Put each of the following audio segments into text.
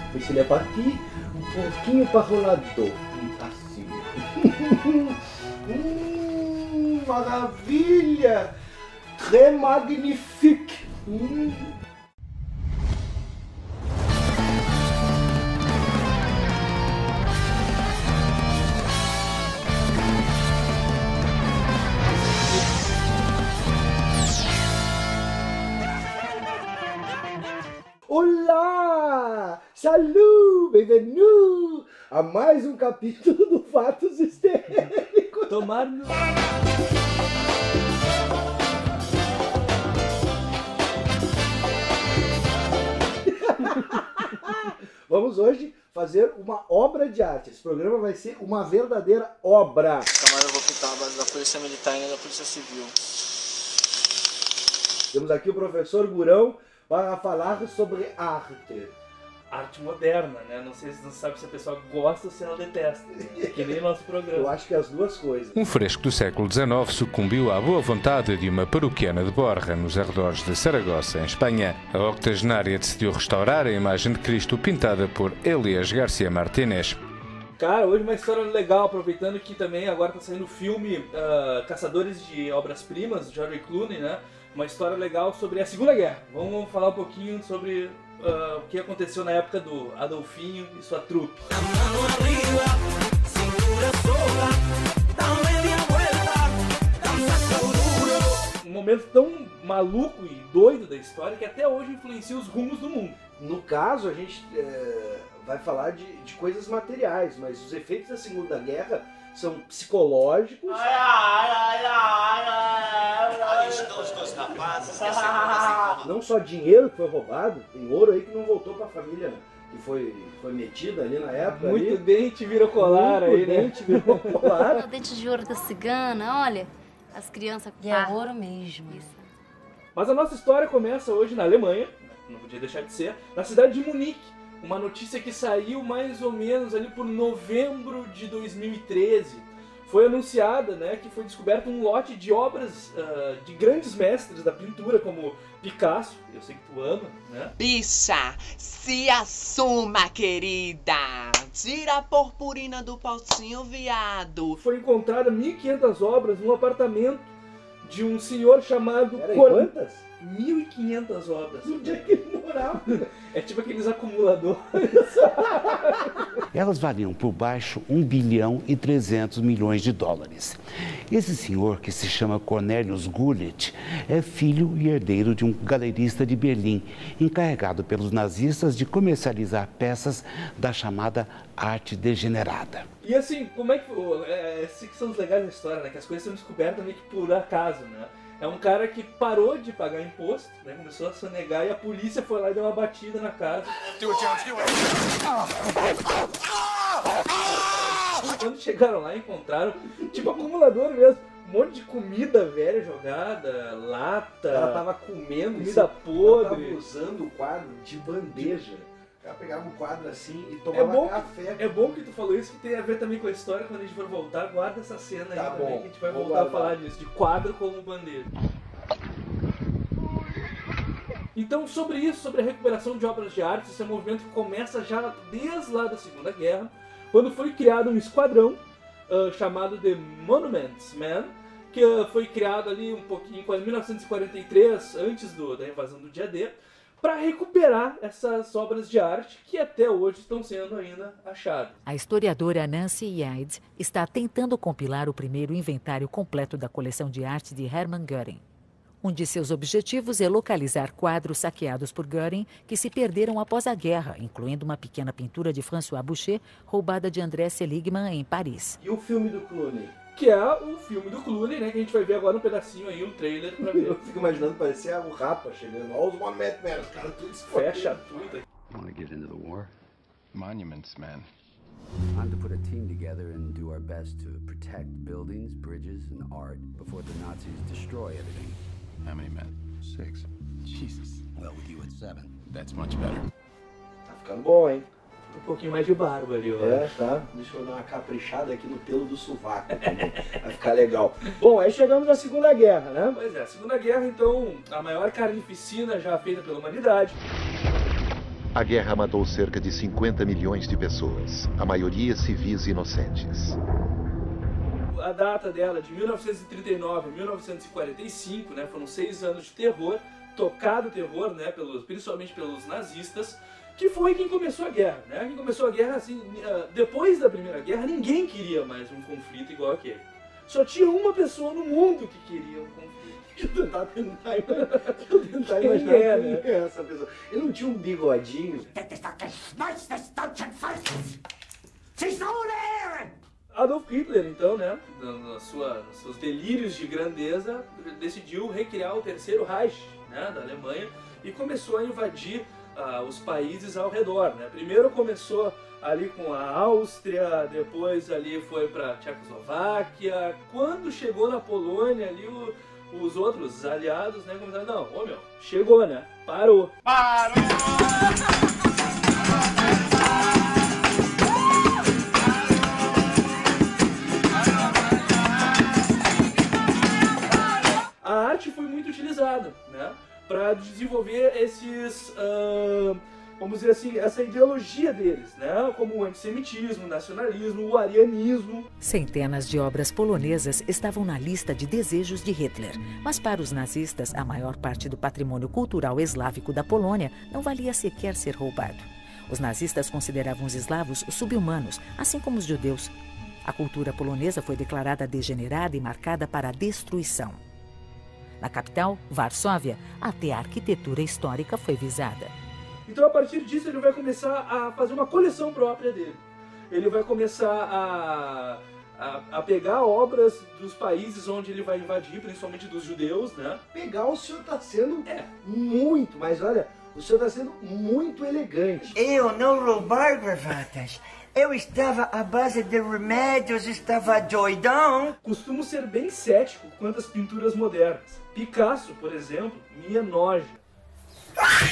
Depois ele é para aqui, um pouquinho para rolador. Assim. Maravilha! Très magnifique! Olá! Salut! Bem-vindo a mais um capítulo do Fatos Histéricos. Tomar no... Vamos hoje fazer uma obra de arte. Esse programa vai ser uma verdadeira obra. Camarada, eu vou pintar a base da Polícia Militar e da Polícia Civil. Temos aqui o professor Gurão para falar sobre arte. Arte moderna, né? Não sei se não sabe se a pessoa gosta ou se ela detesta. Que nem nosso programa. Eu acho que as duas coisas. Um fresco do século XIX sucumbiu à boa vontade de uma paroquiana de Borja, nos arredores de Saragossa, em Espanha. A octogenária decidiu restaurar a imagem de Cristo pintada por Elias García Martínez. Cara, hoje uma história legal, aproveitando que também agora tá saindo o filme Caçadores de Obras-Primas, George Clooney, né? Uma história legal sobre a Segunda Guerra. Vamos falar um pouquinho sobre o que aconteceu na época do Adolfinho e sua trupe. Um momento tão maluco e doido da história que até hoje influencia os rumos do mundo. No caso, a gente vai falar de coisas materiais, mas os efeitos da Segunda Guerra são psicológicos. Não só dinheiro que foi roubado, tem ouro aí que não voltou para a família que foi metida ali na época. Muito ali. dente virou colar aí, né? Dente virou colar. O dente de ouro da cigana, olha, as crianças... E é ouro mesmo. Isso. Mas a nossa história começa hoje na Alemanha, não podia deixar de ser, na cidade de Munique. Uma notícia que saiu mais ou menos ali por novembro de 2013. Foi anunciada, né, que foi descoberto um lote de obras de grandes mestres da pintura, como Picasso, eu sei que tu ama, né? Bicha, se assuma, querida. Tira a purpurina do potinho, viado. Foi encontrada 1.500 obras num apartamento de um senhor chamado... Peraí, quantas? 1.500 obras. Onde é que ele morava? É tipo aqueles acumuladores. Elas valiam por baixo 1 bilhão e 300 milhões de dólares. Esse senhor, que se chama Cornelius Gullit, é filho e herdeiro de um galerista de Berlim, encarregado pelos nazistas de comercializar peças da chamada arte degenerada. E assim, como é que... esses que são os legais da história, né? Que as coisas são descobertas meio que por acaso, né? É um cara que parou de pagar imposto, né? Começou a sonegar e a polícia foi lá e deu uma batida na casa. Quando chegaram lá, encontraram, tipo acumulador mesmo, um monte de comida velha jogada, lata. Ela tava comendo comida podre. Ela tava usando o quadro de bandeja. Ela pegava um quadro assim e tomava café. É bom que tu falou isso, que tem a ver também com a história. Quando a gente for voltar, guarda essa cena aí Tá também, bom, que a gente vai vou voltar guardar. a falar disso, de quadro como bandeira. Então, sobre isso, sobre a recuperação de obras de arte, esse é um movimento que começa já desde lá da Segunda Guerra, quando foi criado um esquadrão chamado The Monuments Men, que foi criado ali um pouquinho em 1943, antes da invasão do dia D, para recuperar essas obras de arte que até hoje estão sendo ainda achadas. A historiadora Nancy Yeads está tentando compilar o primeiro inventário completo da coleção de arte de Hermann Göring. Um de seus objetivos é localizar quadros saqueados por Göring que se perderam após a guerra, incluindo uma pequena pintura de François Boucher roubada de André Seligman em Paris. E o filme do Clooney? Que é o filme do Clooney, né? Que a gente vai ver agora um pedacinho aí, um trailer pra ver. Eu fico imaginando parecer o Rapa chegando. Olha os Monument Men, os caras tudo escondido. Fecha tudo. Want to get into the war? Monuments Man. I'm to put a team together and do our best to protect buildings, bridges, and art before the Nazis destroy everything. How many men? 6. Jesus. Well, with you at 7. That's much better. Tá ficando bom, hein? Um pouquinho mais de barba ali, ó. É, tá. Deixa eu dar uma caprichada aqui no pelo do sovaco também. Vai ficar legal. Bom, aí chegamos na Segunda Guerra, né? Pois é, a Segunda Guerra, então, a maior carnificina já feita pela humanidade. A guerra matou cerca de 50 milhões de pessoas, a maioria civis inocentes. A data dela, de 1939 a 1945, né, foram 6 anos de terror, tocado terror, né, principalmente pelos nazistas, que foi quem começou a guerra, né? Quem começou a guerra, assim, depois da Primeira Guerra, ninguém queria mais um conflito igual aquele. Só tinha uma pessoa no mundo que queria um conflito. Deixa eu tentar imaginar quem é essa pessoa. Ele não tinha um bigodinho? Adolf Hitler, então, né, nos seus delírios de grandeza, decidiu recriar o Terceiro Reich, né, da Alemanha, e começou a invadir os países ao redor, né? Primeiro começou ali com a Áustria, depois ali foi para a Tchecoslováquia. Quando chegou na Polônia ali, os outros aliados, né, começaram, não, chegou, né? Parou! A arte foi muito utilizada, né, para desenvolver esses, vamos dizer assim, essa ideologia deles, né, como o antissemitismo, o nacionalismo, o arianismo. Centenas de obras polonesas estavam na lista de desejos de Hitler, mas para os nazistas, a maior parte do patrimônio cultural eslávico da Polônia não valia sequer ser roubado. Os nazistas consideravam os eslavos sub-humanos, assim como os judeus. A cultura polonesa foi declarada degenerada e marcada para a destruição. Na capital, Varsóvia, até a arquitetura histórica foi visada. Então, a partir disso, ele vai começar a fazer uma coleção própria dele. Ele vai começar a pegar obras dos países onde ele vai invadir, principalmente dos judeus, né? O senhor está sendo muito, mas olha, o senhor está sendo muito elegante. Eu não roubar gravatas. Eu estava à base de remédios, estava doidão. Costumo ser bem cético quanto às pinturas modernas. Picasso, por exemplo, me enoja.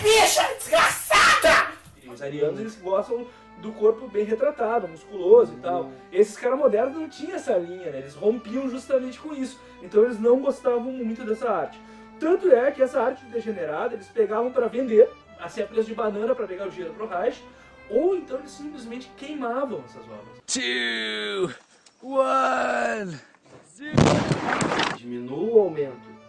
Bicha desgraçada! E os arianos, eles gostam do corpo bem retratado, musculoso e tal. Esses caras modernos não tinham essa linha, né? Eles rompiam justamente com isso. Então eles não gostavam muito dessa arte. Tanto é que essa arte degenerada, eles pegavam para vender, assim, a preço de banana para pegar o dinheiro pro Reich, ou então eles simplesmente queimavam essas obras. 2, 1, 0. Diminua ou aumenta?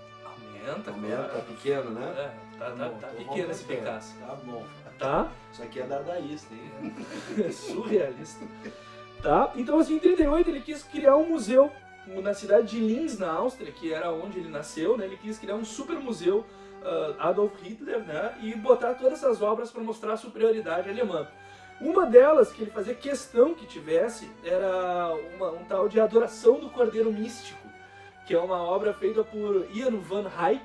Aumenta, tá pequeno, né? Tá pequeno esse Picasso. Tá bom. Tá? Isso aqui é dadaísta, hein? Surrealista. Tá? Então, assim, em 1938 ele quis criar um museu na cidade de Linz, na Áustria, que era onde ele nasceu, né? Ele quis criar um super museu Adolf Hitler, né? E botar todas essas obras para mostrar a superioridade alemã. Uma delas que ele fazia questão que tivesse era um tal de Adoração do Cordeiro Místico, que é uma obra feita por Jan van Eyck,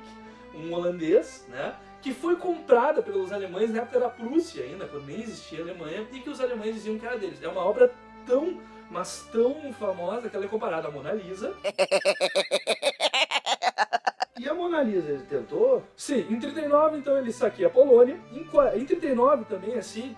um holandês, né, que foi comprada pelos alemães na época da Prússia ainda, quando nem existia a Alemanha, e que os alemães diziam que era deles. É uma obra tão, mas tão famosa que ela é comparada à Mona Lisa. E a Mona Lisa, ele tentou? Sim, em 1939, então, ele saqueia a Polônia. Em 1939 também, assim,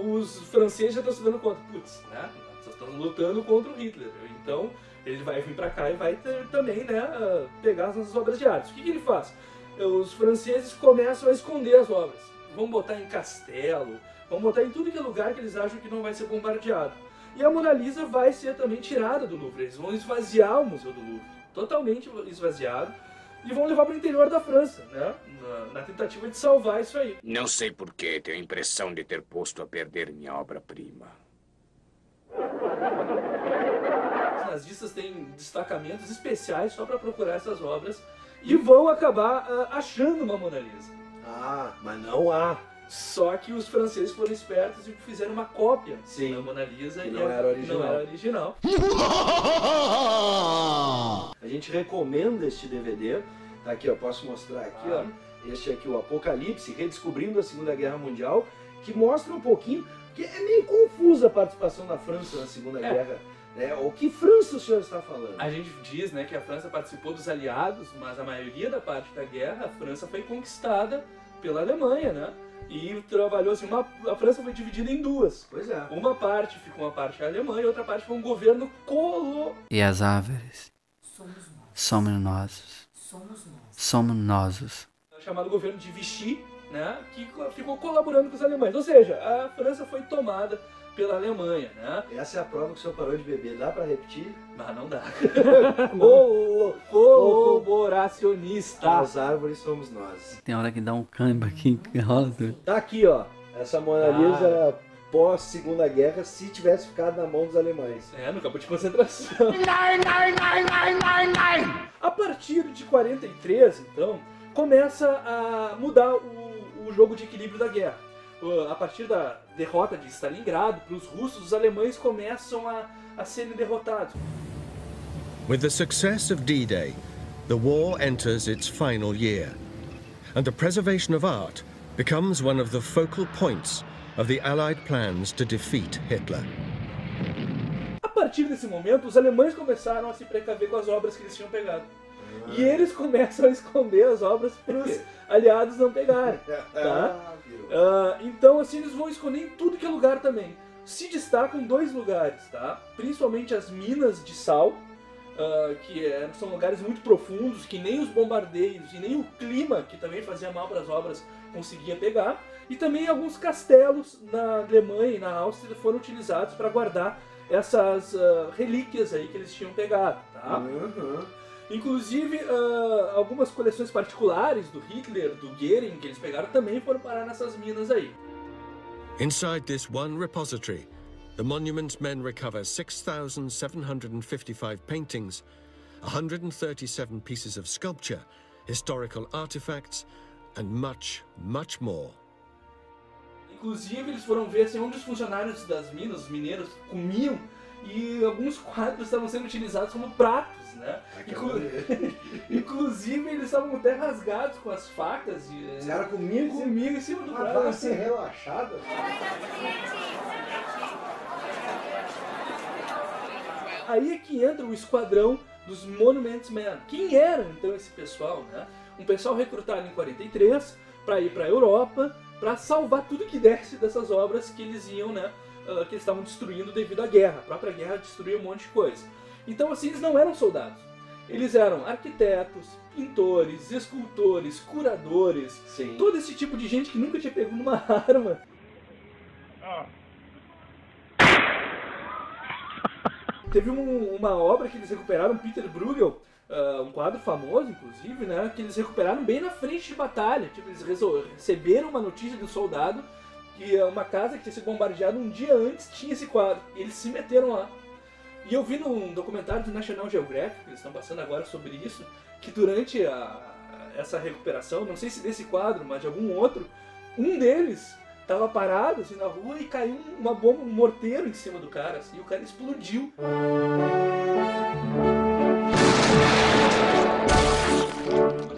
os franceses já estão se dando conta, putz, né, vocês estão lutando contra o Hitler, então ele vai vir pra cá e vai também, né, pegar as nossas obras de arte. O que ele faz? Os franceses começam a esconder as obras. Vão botar em castelo, vão botar em tudo que é lugar que eles acham que não vai ser bombardeado. E a Mona Lisa vai ser também tirada do Louvre. Eles vão esvaziar o Museu do Louvre, totalmente esvaziado, e vão levar para o interior da França, né, na tentativa de salvar isso aí. Não sei por que tenho a impressão de ter posto a perder minha obra-prima. Os nazistas têm destacamentos especiais só para procurar essas obras e vão acabar achando uma Mona Lisa. Ah, mas não há. Só que os franceses foram espertos e fizeram uma cópia da Mona Lisa que não era original. A gente recomenda este DVD. Tá aqui, ó, posso mostrar aqui, ó. Este aqui, o Apocalipse, Redescobrindo a Segunda Guerra Mundial, que mostra um pouquinho, que é meio confusa a participação da França na Segunda Guerra. O que França o senhor está falando? A gente diz, né, que a França participou dos aliados, mas a maioria da parte da guerra, a França foi conquistada pela Alemanha, né? E trabalhou assim, a França foi dividida em duas. Pois é. Uma parte ficou uma parte alemã e outra parte foi um governo E as árvores? Somos nós. Somos nós. Chamado governo de Vichy, né, que ficou colaborando com os alemães. Ou seja, a França foi tomada pela Alemanha, né? Essa é a prova que o senhor parou de beber. Dá pra repetir? Mas não dá. Colaboracionista. As árvores somos nós. Tem hora que dá um câmbio aqui, que rola tudo. Tá aqui, ó. Essa Mona Lisa pós Segunda Guerra, se tivesse ficado na mão dos alemães. No campo de concentração. A partir de 43, então, começa a mudar o jogo de equilíbrio da guerra. A partir da derrota de Stalingrado, para os russos, os alemães começam a serem derrotados. With the success of D-Day, the war enters its final year, and the preservation of art becomes one of the focal points of the Allied plans to defeat Hitler. A partir desse momento, os alemães começaram a se precaver com as obras que eles tinham pegado. E eles começam a esconder as obras para os aliados não pegarem. Tá? Então, assim, eles vão esconder em tudo que é lugar também. Se destacam 2 lugares, tá? Principalmente as minas de sal, que são lugares muito profundos, que nem os bombardeios e nem o clima, que também fazia mal para as obras, conseguia pegar. E também alguns castelos na Alemanha e na Áustria foram utilizados para guardar essas relíquias aí que eles tinham pegado, tá? Inclusive, algumas coleções particulares do Hitler, do Goering, que eles pegaram, também foram parar nessas minas aí. Inside this one repository, the Monuments men recover 6,755 paintings, 137 pieces of sculpture, historical artifacts, and much, much more. Inclusive, eles foram ver assim, onde os funcionários das minas, os mineiros, comiam, e alguns quadros estavam sendo utilizados como pratos, né? Inclusive, eles estavam até rasgados com as facas. Os caras comiam em cima do prato. Uma assim, relaxada. Aí é que entra o esquadrão dos Monuments Men. Quem era, então, esse pessoal, né? Um pessoal recrutado em 43 para ir para a Europa, para salvar tudo que desse dessas obras que eles iam, né? Que eles estavam destruindo devido à guerra. A própria guerra destruiu um monte de coisa. Então, assim, eles não eram soldados. Eles eram arquitetos, pintores, escultores, curadores. Sim. Todo esse tipo de gente que nunca tinha pego numa arma. Teve uma obra que eles recuperaram, Peter Bruegel, um quadro famoso, inclusive, né? Que eles recuperaram bem na frente de batalha. Tipo, eles receberam uma notícia de um soldado que uma casa que tinha sido bombardeada um dia antes tinha esse quadro. E eles se meteram lá. E eu vi num documentário do National Geographic, que eles estão passando agora sobre isso, que durante essa recuperação, não sei se desse quadro, mas de algum outro, um deles estava parado assim, na rua e caiu uma bomba, um morteiro em cima do cara, assim, e o cara explodiu.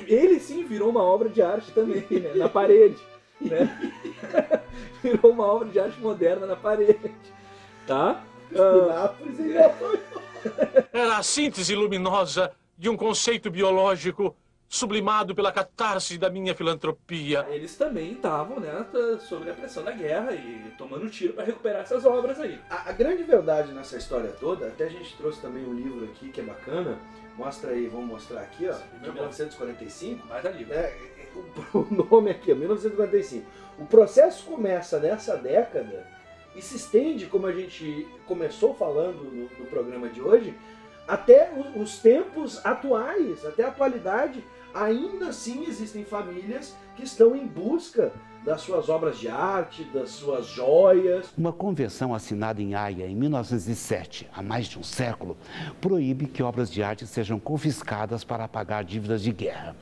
Ele sim virou uma obra de arte também, né, na parede. Né? Virou uma obra de arte moderna na parede. Tá? Era a síntese luminosa de um conceito biológico sublimado pela catarse da minha filantropia. Eles também estavam, né, sob a pressão da guerra e tomando tiro para recuperar essas obras aí. A grande verdade nessa história toda, até a gente trouxe também um livro aqui que é bacana. Mostra aí, vamos mostrar aqui, ó, de 1945. Mais ali. O nome aqui, 1945. O processo começa nessa década e se estende, como a gente começou falando no programa de hoje, até os tempos atuais, até a atualidade. Ainda assim existem famílias que estão em busca das suas obras de arte, das suas joias. Uma convenção assinada em Haia em 1907, há mais de um século, proíbe que obras de arte sejam confiscadas para pagar dívidas de guerra.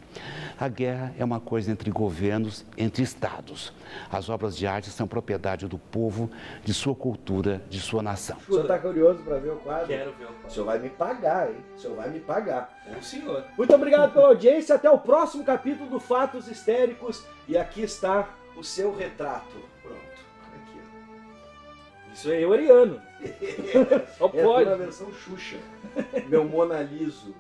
A guerra é uma coisa entre governos, entre estados. As obras de arte são propriedade do povo, de sua cultura, de sua nação. O senhor está curioso para ver o quadro? Quero ver o quadro. O senhor vai me pagar, hein? O senhor vai me pagar. O senhor. Muito obrigado pela audiência. Até o próximo capítulo do Fatos Histéricos. E aqui está o seu retrato. Pronto. Aqui, ó. Isso é eu, Ariano. Só É pode. a versão Xuxa. Meu Mona Liso.